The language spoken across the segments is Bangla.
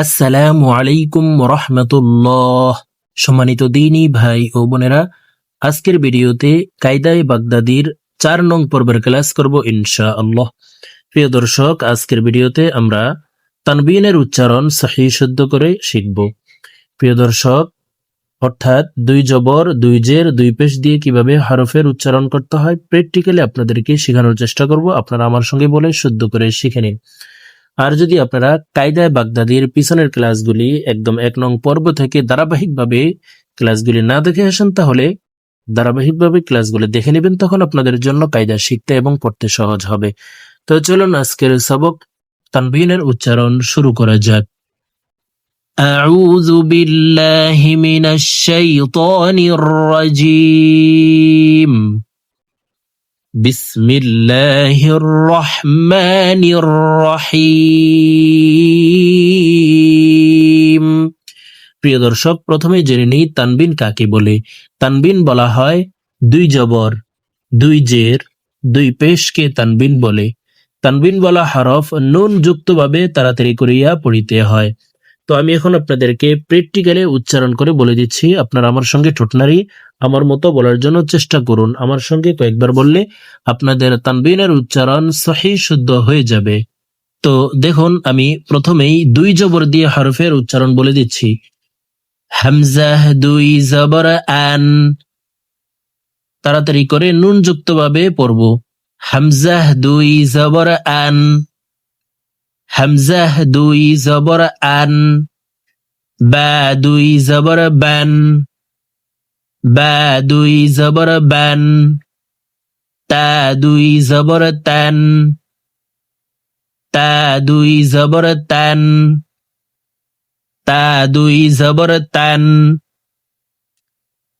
আসসালামু আলাইকুম রহমতুল্লাহ। সম্মানিত দিনী ভাই ও বোনেরা, আজকের ভিডিওতে কায়দায়ে বাগদাদির 4 নং পর্বের ক্লাস করব ইনশাআল্লাহ। প্রিয় দর্শক, আজকের ভিডিওতে আমরা তানবিনের উচ্চারণ সহিহ শুদ্ধ করে শিখব। প্রিয় দর্শক, অর্থাৎ 2 জবর 2 জের 2 পেশ দিয়ে কিভাবে হরফের উচ্চারণ করতে হয় প্র্যাকটিক্যালি আপনাদেরকে শেখানোর চেষ্টা করব। আপনারা আমার সঙ্গে বলে শুদ্ধ করে শিখে নিন। আর যদি আপনারা কায়দায়ে বাগদাদির পিছনের ক্লাসগুলি একদম 1 নং পর্ব থেকে ধারাবাহিকভাবে ক্লাসগুলি না দেখে আসেন, তাহলে ধারাবাহিকভাবে ক্লাসগুলি দেখে নেবেন, তখন আপনাদের জন্য কায়দা শিখতে এবং পড়তে সহজ হবে। তো চলুন আজকের সবক তানবিনের উচ্চারণ শুরু করা যাক। আউযু বিল্লাহি মিনাশ শাইতানির রাজীম। বিসমিল্লাহির রহমানির রহিম। প্রিয় দর্শক, প্রথমে জেনে নিই তানবিন কাকে বলে। তানবিন বলা হয় 2 জবর 2 জের 2 পেশকে তানবিন বলে। তানবিন বলা হরফ নুন যুক্তভাবে তাড়াতাড়ি করিয়া পড়িতে হয়। তো আমি এখন আপনাদেরকে প্র্যাকটিক্যালি উচ্চারণ করে বলে দিচ্ছি। আপনারা আমার সঙ্গে ঠোঁটনাড়ি আমার মতো বলার জন্য চেষ্টা করুন। আমার সঙ্গে কয়েকবার বললে আপনাদের তানবিনের উচ্চারণ সহিহ শুদ্ধ হয়ে যাবে। তো দেখুন, আমি প্রথমেই 2 জবর দিয়ে হরফের উচ্চারণ বলে দিচ্ছি। হামজাহ 2 জবর আন। তাড়াতাড়ি করে নুন যুক্তভাবে পড়ব। হামজাহ 2 জবর আন। হামজাহ 2 জবর আন। বা 2 জবর বান। বা 2 জবর বান। তা 2 জবর তান। তা 2 জবর তান। তা 2 জবর তান।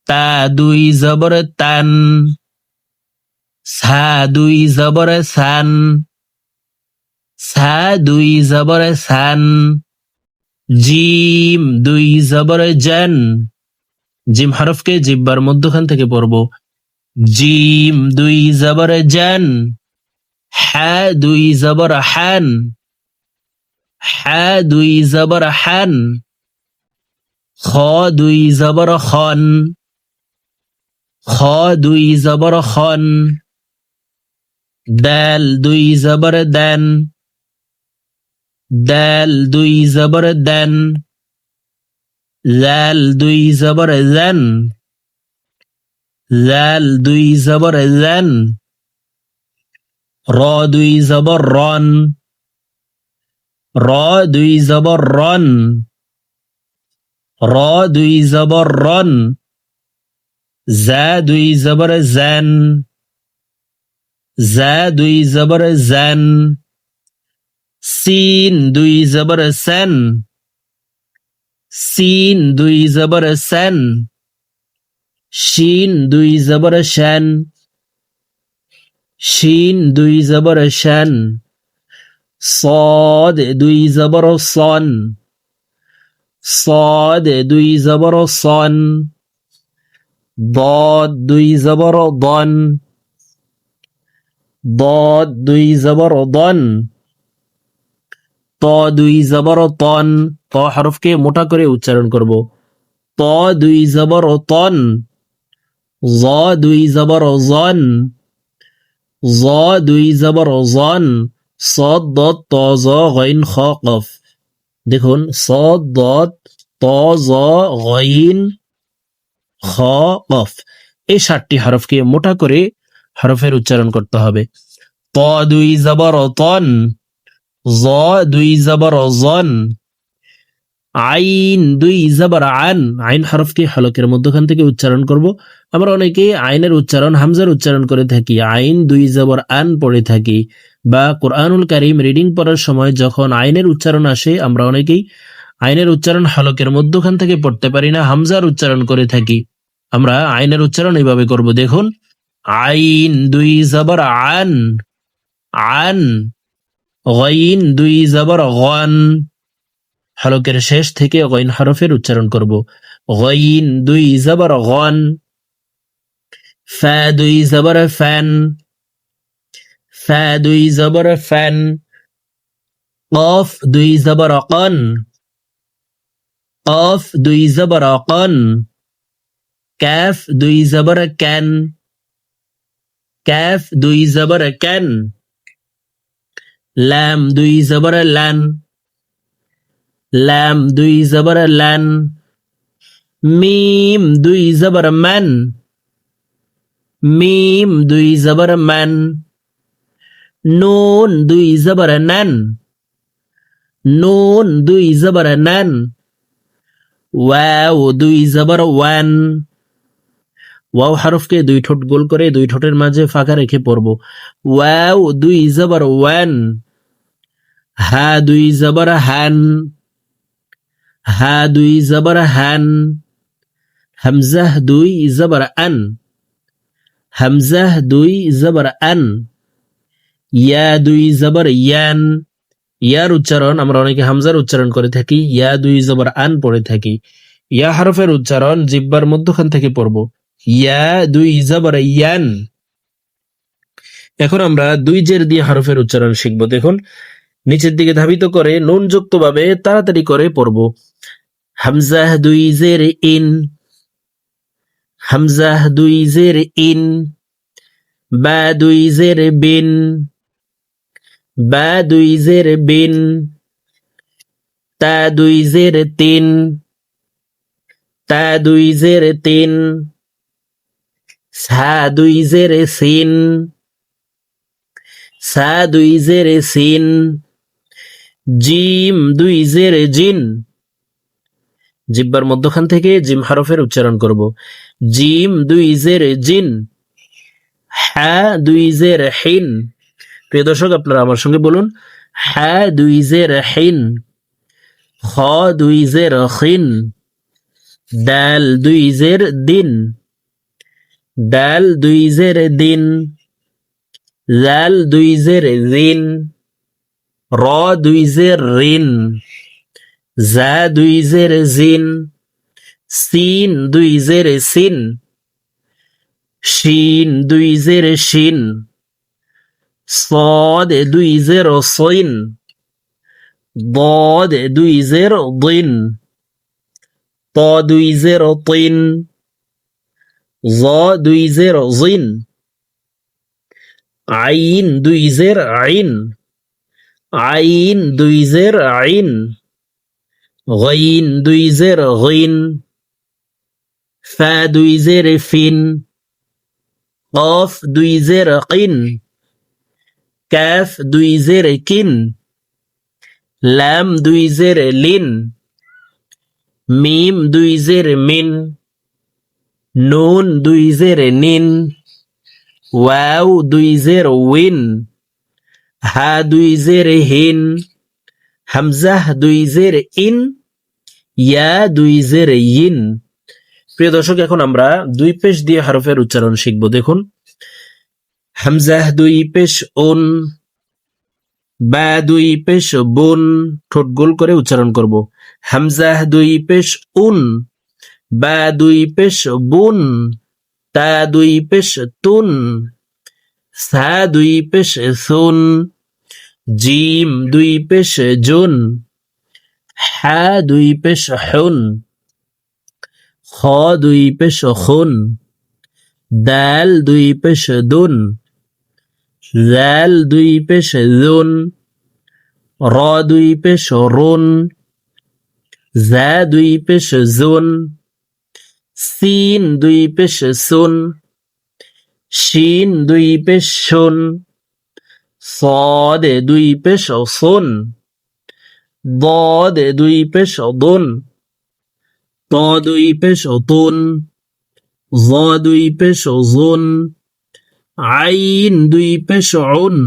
তা 2 জবর তান। সা 2 জবর সান। সা 2 জবর সান। জিম 2 জবর জান। জিম হরফকে জিহ্বার মধ্যখান থেকে পড়ব। জিম 2 জবর জান। হা 2 জবর হান। হা 2 জবর হান। খ 2 জবর খন। খ 2 জবর খন। দাল 2 জবর দান। দাল 2 জবর দান। লাল 2 জবর লান। লাল 2 জবর লান। র 2 জবর রন। র 2 জবর রন। র 2 জবর রন। জা 2 জবর জান। জা 2 জবর জান। সিন 2 জবর সান। সিন 2 জবর সান। শিন 2 জবর শান। শিন 2 জবর শান। صاد 2 জবর সন। صاد 2 জবর সন। ضاد 2 জবর ضن। ضاد 2 জবর ضن। ত 2 জবর তন। ত হরফকে মোটা করে উচ্চারণ করব। ত 2 জবর তন। জ 2 জবর জন। জ 2 জবর জন। صاد ضاد ত জ গইন খ কফ। দেখুন, صاد ضاد ত জ গইন খ কফ, এই 7টি হরফকে মোটা করে হরফের উচ্চারণ করতে হবে। ত 2 জবর তন। জ 2 জবর জন। আইন 2 জবর আন। আইন হরফকে হলকের মধ্যখান থেকে উচ্চারণ করব। আমরা অনেকেই আইনের উচ্চারণ হামজার উচ্চারণ করে থাকি, আইন 2 জবর আন পড়ে থাকি। বা কোরআনুল কারীম রিডিং পড়ার সময় যখন আইনের উচ্চারণ আসে, আমরা অনেকেই আইনের উচ্চারণ হলকের মধ্যখান থেকে পড়তে পারি না, হামজার উচ্চারণ করে থাকি। আমরা আইনের উচ্চারণ এইভাবে করব। দেখুন, আইন 2 জবর আন। আন। গইন 2 জবর গন। হলকের শেষ থেকে গইন হরফের উচ্চারণ করব। গইন 2 জবর গন। ফা 2 জবর ফান। ফা 2 জবর ফান। কফ 2 জবর কন। কফ দুই জবর কন, ক্যাফ দুই জবর ক্যান, ক্যাফ দুই জবর ক্যান, লাম দুই জবর লান, লাম দুই জবর লান, মিম দুই জবর মান, মিম দুই জবর মান, নুন দুই জবর নান, নুন দুই জবর নান, ওয়াও দুই জবর ওয়ান, ওয়াও হরফকে দুই ঠোঁট গোল করে দুই ঠোঁটের মাঝে ফাঁকা রেখে পড়ব। ওয়াও দুই জবর ওয়ান, হা দুই জবর হান, হা দুই জবর হান, হামজাহ দুই জবর আন, হামজাহ দুই জবর আন, ইয়া দুই জবর ইয়ান, ইয়ার উচ্চারণ আমরা অনেকে হামজার উচ্চারণ করে থাকি, ইয়া দুই জবর আন পড়ে থাকি। ইয়া হরফের উচ্চারণ জিহ্বার মধ্যখান থেকে পড়ব, ইয়া দুই জবর ইয়ান। এখন আমরা দুই জের দিয়ে হরফের উচ্চারণ শিখব। দেখুন, নিচের দিকে ধাবিত করে নুন যুক্ত ভাবে তাড়াতাড়ি করে পড়ব। হামজাহ দুই জের ইন, হামজাহ দুই জের ইন, বা দুই জের বিন, বা দুই জের বিন, তা দুই জের তিন, তা দুই জের তিন, সা দুই জের সিন, সা দুই জের সিন, জিম দুই জের জিন, জিব্বার মধ্যখান থেকে জিম হরফের উচ্চারণ করব। জিম দুই জের জিন, হা দুই জের হিন। প্রিয় দর্শক, আপনারা আমার সঙ্গে বলুন, হা দুই জের হিন, খ দুই জের খিন, দাল দুই জের দিন, দাল দুই জের দিন, জাল দুই জের জিন, র দুই জের রিন, জা দুই জের জিন, সিন দুই জের সিন, শিন দুই জের শিন, صاد দুই জের সিন, ضاد দুই জের দিন, ত দুই জের তিন, জ দুই জের জিন, আইন দুই জের আইন, আইন দুই জের আইন, গাইন দুই জের গাইন, ফা দুই জের ফিন, কফ দুই জের কিন, কাফ দুই জের কিন, লাম দুই জের লিন, মিম দুই জের মিন, নুন দুই জের নিন, ওয়াও দুই জের উইন, হা দুই জের হিন, হামজাহ দুই জের ইন, ইয়া দুই জের ইন। প্রিয় দর্শক, এখন আমরা দুই পেশ দিয়ে হরফের উচ্চারণ শিখব। দেখুন, হামজাহ দুই পেশ উন, বা দুই পেশ বুন, ঠোঁট গোল করে উচ্চারণ করব। হামজাহ দুই পেশ উন, বা দুই পেশ বুন, তা দুই পেশ তুন, সা দুই পেশ সুন, জিম দুই পেশ জুন, হা দুই পেশ হুন, খ দুই পেশ খুন, দাল দুই পেশ দুন, জাল দুই পেশ জুন, র দুই পেশ রুন, জা দুই পেশ জুন, সিন দুই পেশ সুন, শিন দুই পেশ শুন, صاد দুই পেশ সুন, ضاد দুই পেশ দুন, ত দুই পেশ তুন, জ দুই পেশ জুন, আইন দুই পেশ উন,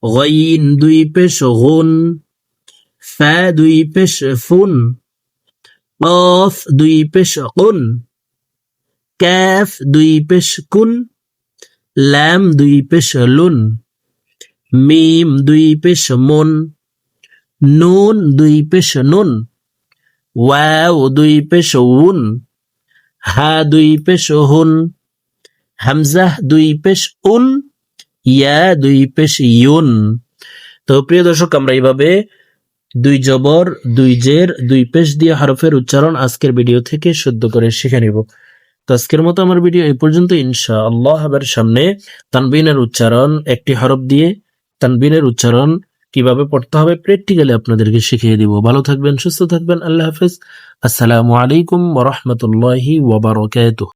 গাইন দুই পেশ গুন, ফা দুই পেশ ফুন, কফ দুই পেশ কুন, কাফ দুই পেশ কুন, লাম দুই পেশ লুন, মিম দুই পেশ মুন, নুন দুই পেশ নুন, ওয়াও দুই পেশ উন, হা দুই পেশ হুন, হামজাহ দুই পেশ উন, ইয়া দুই পেশ ইউন। তো প্রিয় দর্শক, আমরা এইভাবে দুই জবর, দুই জের, দুই পেশ দিয়ে হরফের উচ্চারণ আজকের ভিডিও থেকে শুদ্ধ করে শিখে নিব। তো আজকের মতো আমার ভিডিও এই পর্যন্ত। ইনশাআল্লাহ আবার সামনে তানবিনের উচ্চারণ, একটি হরফ দিয়ে তানবিনের উচ্চারণ কিভাবে পড়তে হবে প্র্যাকটিক্যালি আপনাদেরকে শিখিয়ে দিব। ভালো থাকবেন, সুস্থ থাকবেন। আল্লাহ হাফেজ। আসসালামু আলাইকুম ওয়া রাহমাতুল্লাহি ওয়া বারাকাতুহু।